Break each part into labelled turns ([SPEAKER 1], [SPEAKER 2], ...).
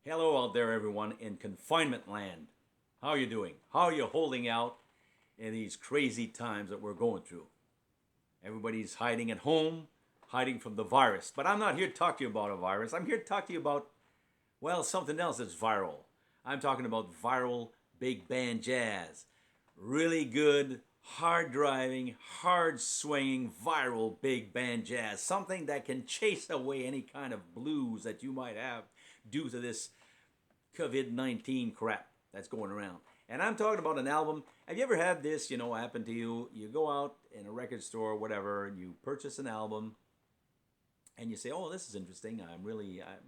[SPEAKER 1] Hello out there, everyone in confinement land. How are you doing? How are you holding out in these crazy times that we're going through? Everybody's hiding at home, hiding from the virus. But I'm not here to talk to you about a virus. I'm here to talk to you about, well, something else that's viral. I'm talking about viral big band jazz. Really good, hard driving, hard swinging, viral big band jazz. Something that can chase away any kind of blues that you might have due to this COVID-19 crap that's going around. And I'm talking about an album. Have you ever had this, happen to you? You go out in a record store or whatever, and you purchase an album, and you say, "Oh, this is interesting. I'm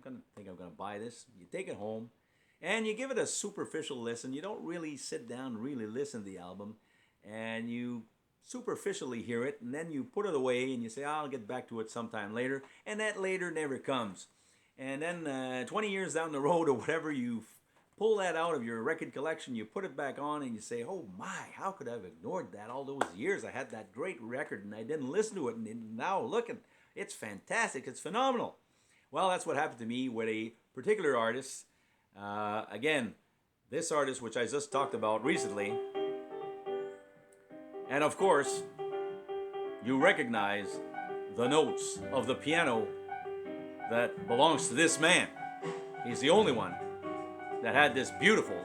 [SPEAKER 1] gonna buy this." You take it home, and you give it a superficial listen. You don't really sit down and really listen to the album, and you superficially hear it, and then you put it away, and you say, "I'll get back to it sometime later," and that later never comes. And then 20 years down the road or whatever, you pull that out of your record collection, you put it back on, and you say, "Oh my, how could I have ignored that all those years? I had that great record and I didn't listen to it, and now look, it's fantastic, it's phenomenal." Well, that's what happened to me with a particular artist. Again, this artist, which I just talked about recently. And of course, you recognize the notes of the piano that belongs to this man. He's the only one that had this beautiful,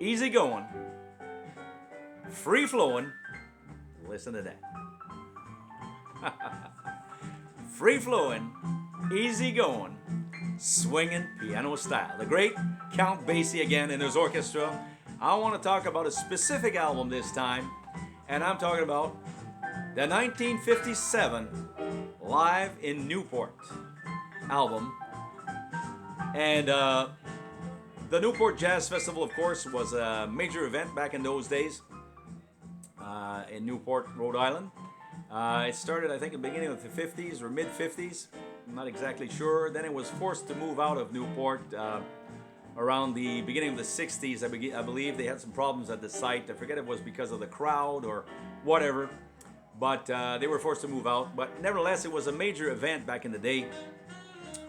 [SPEAKER 1] easygoing, free-flowing, listen to that, free-flowing, easygoing, swinging piano style. The great Count Basie again in his orchestra. I want to talk about a specific album this time, and I'm talking about the 1957 Live in Newport album. And the Newport Jazz Festival, of course, was a major event back in those days in Newport, Rhode Island. It started, I think, at the beginning of the 50s or mid-50s. I'm not exactly sure. Then it was forced to move out of Newport around the beginning of the 60s. I believe they had some problems at the site. I forget if it was because of the crowd or whatever. But they were forced to move out. But nevertheless, it was a major event back in the day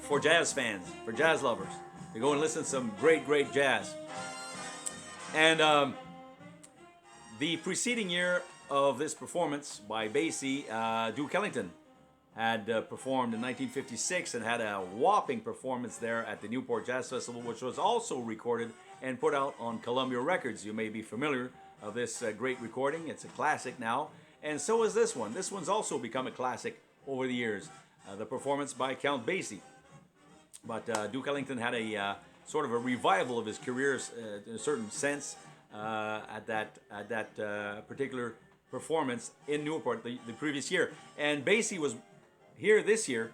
[SPEAKER 1] for jazz fans, for jazz lovers, to go and listen to some great, great jazz. And the preceding year of this performance by Basie, Duke Ellington had performed in 1956 and had a whopping performance there at the Newport Jazz Festival, which was also recorded and put out on Columbia Records. You may be familiar of this great recording. It's a classic now, and so is this one. This one's also become a classic over the years, the performance by Count Basie. But Duke Ellington had a sort of a revival of his career in a certain sense at that particular performance in Newport the previous year. And Basie was here this year,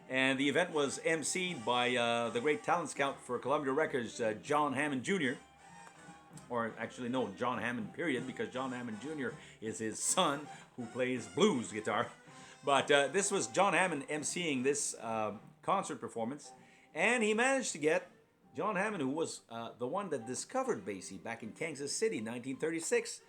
[SPEAKER 1] and the event was emceed by the great talent scout for Columbia Records, John Hammond Jr., or actually no, John Hammond period, because John Hammond Jr. is his son who plays blues guitar. But this was John Hammond emceeing this concert performance, and he managed to get John Hammond, who was the one that discovered Basie back in Kansas City in 1936,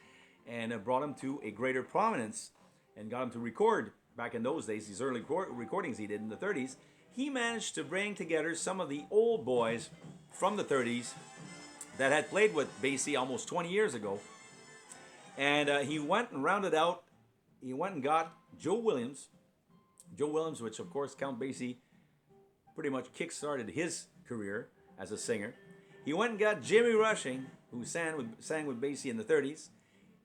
[SPEAKER 1] and brought him to a greater prominence and got him to record back in those days, these early recordings he did in the 30s. He managed to bring together some of the old boys from the 30s that had played with Basie almost 20 years ago, and he went and rounded out, he went and got Joe Williams, which of course Count Basie pretty much kick-started his career as a singer. He went and got Jimmy Rushing, who sang with Basie in the 30s.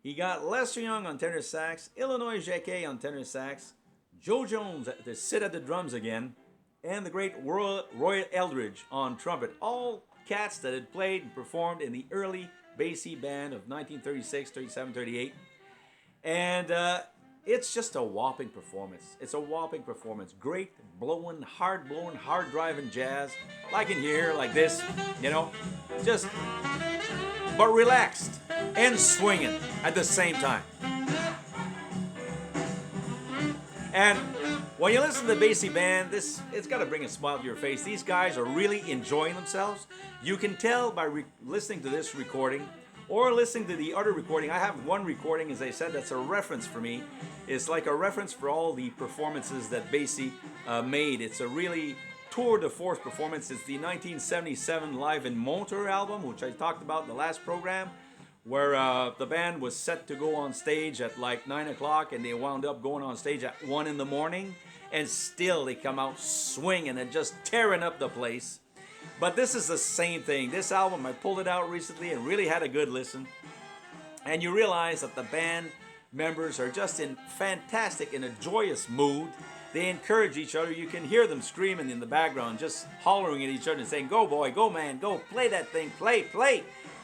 [SPEAKER 1] He got Lester Young on tenor sax, Illinois Jacquet on tenor sax, Joe Jones to sit at the drums again, and the great Roy Eldridge on trumpet. All cats that had played and performed in the early Basie band of 1936, 37, 38. And it's just a whopping performance. It's a whopping performance. Great blowing, hard driving jazz, like in here, like this, just, but relaxed and swinging at the same time. And when you listen to the Basie band, it's got to bring a smile to your face. These guys are really enjoying themselves. You can tell by listening to this recording or listening to the other recording. I have one recording, as I said, that's a reference for me. It's like a reference for all the performances that Basie made. It's a really tour de force performance. It's the 1977 Live in Montreal album, which I talked about in the last program, where the band was set to go on stage at like 9 o'clock, and they wound up going on stage at 1 in the morning, and still they come out swinging and just tearing up the place. But this is the same thing. This album, I pulled it out recently and really had a good listen, and you realize that the band members are just in a joyous mood. They encourage each other. You can hear them screaming in the background, just hollering at each other and saying, "Go boy, go man, go, play that thing, play,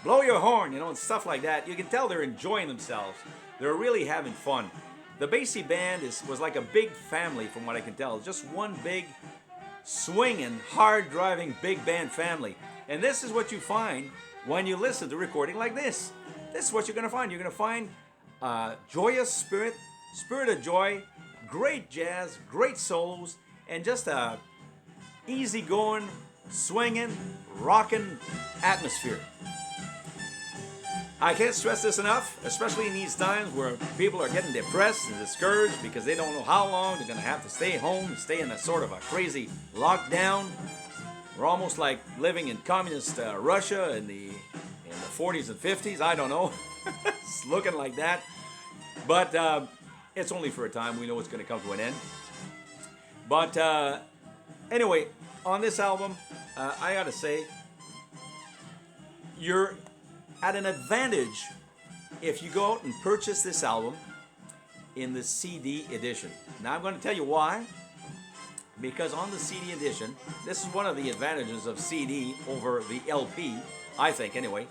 [SPEAKER 1] blow your horn," and stuff like that. You can tell they're enjoying themselves. They're really having fun. The Basie band was like a big family from what I can tell. Just one big swinging, hard-driving big band family. And this is what you find when you listen to recording like this. This is what you're going to find. You're going to find joyous spirit of joy, great jazz, great solos, and just a easygoing, swinging, rocking atmosphere. I can't stress this enough, especially in these times where people are getting depressed and discouraged because they don't know how long they're going to have to stay home and stay in a sort of a crazy lockdown. We're almost like living in communist Russia in the 40s and 50s. I don't know. It's looking like that. But it's only for a time. We know it's going to come to an end. But anyway, on this album, I got to say, you're at an advantage if you go out and purchase this album in the CD edition. Now I'm going to tell you why. Because on the CD edition, this is one of the advantages of CD over the LP, I think anyway.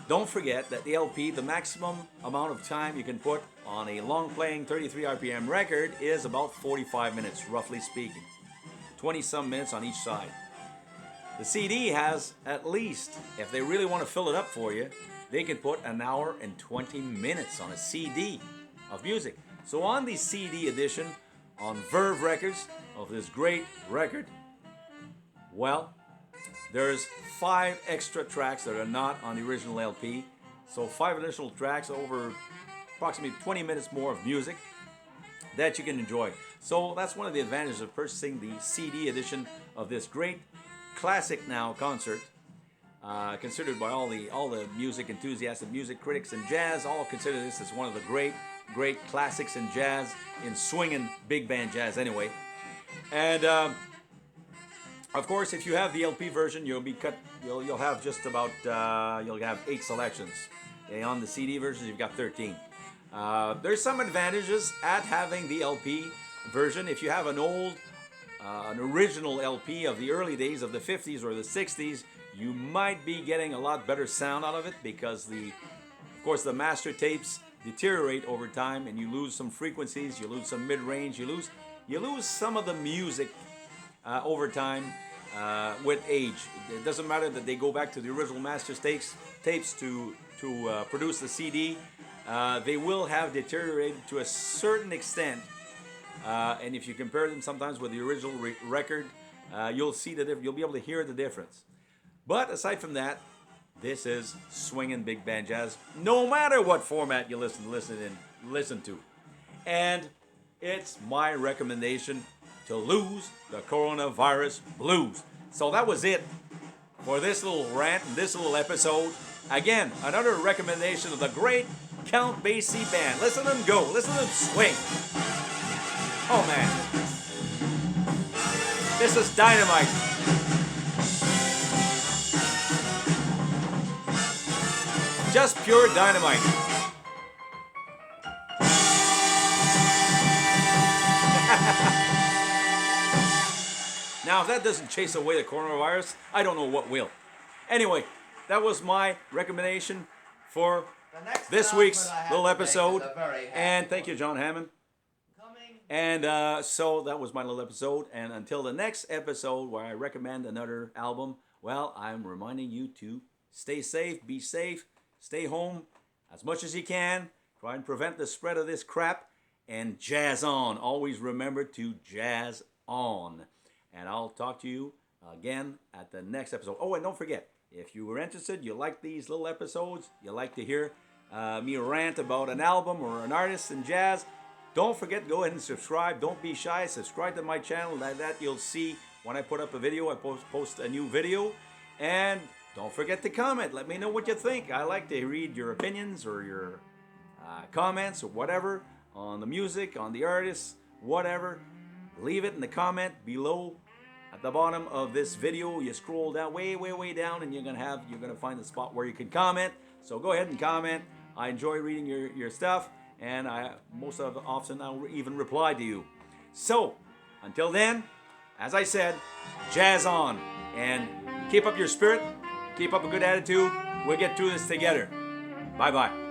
[SPEAKER 1] Don't forget that the LP, the maximum amount of time you can put on a long-playing 33 RPM record is about 45 minutes, roughly speaking. 20-some minutes on each side. The CD has at least, if they really want to fill it up for you, they can put an hour and 20 minutes on a CD of music. So on the CD edition, on Verve Records, of this great record, well, there's 5 extra tracks that are not on the original LP. So 5 additional tracks over approximately 20 minutes more of music that you can enjoy. So that's one of the advantages of purchasing the CD edition of this great classic now concert, considered by all the music enthusiasts and music critics and jazz. All consider this as one of the great classics in jazz, in swinging big band jazz anyway. And of course, if you have the LP version, you'll have just about you'll have 8 selections. Okay, on the CD version, you've got 13. There's some advantages at having the LP version. If you have an original LP of the early days of the 50s or the 60s, you might be getting a lot better sound out of it because of course, the master tapes deteriorate over time, and you lose some frequencies, you lose some mid-range, you lose some of the music over time with age. It doesn't matter that they go back to the original master tapes to produce the CD. They will have deteriorated to a certain extent. And if you compare them sometimes with the original record, you'll see you'll be able to hear the difference. But aside from that, this is swinging big band jazz, no matter what format you listen to. And it's my recommendation to lose the coronavirus blues. So that was it for this little rant and this little episode. Again, another recommendation of the great Count Basie band. Listen to them go. Listen to them swing. Oh, man. This is dynamite. Just pure dynamite. Now, if that doesn't chase away the coronavirus, I don't know what will. Anyway, that was my recommendation for this week's little episode. And thank you, John Hammond. And so that was my little episode. And until the next episode where I recommend another album, well, I'm reminding you to stay safe, be safe, stay home as much as you can. Try and prevent the spread of this crap. And jazz on. Always remember to jazz on. And I'll talk to you again at the next episode. Oh, and don't forget, if you were interested, you like these little episodes, you like to hear me rant about an album or an artist in jazz, don't forget to go ahead and subscribe. Don't be shy. Subscribe to my channel. Like that, you'll see when I put up a video, I post a new video. And don't forget to comment. Let me know what you think. I like to read your opinions or your comments or whatever on the music, on the artists, whatever. Leave it in the comment below. At the bottom of this video, you scroll down way down, and you're gonna find the spot where you can comment. So go ahead and comment. I enjoy reading your stuff, and often I'll even reply to you. So until then, as I said, jazz on and keep up your spirit, keep up a good attitude. We'll get through this together. Bye bye.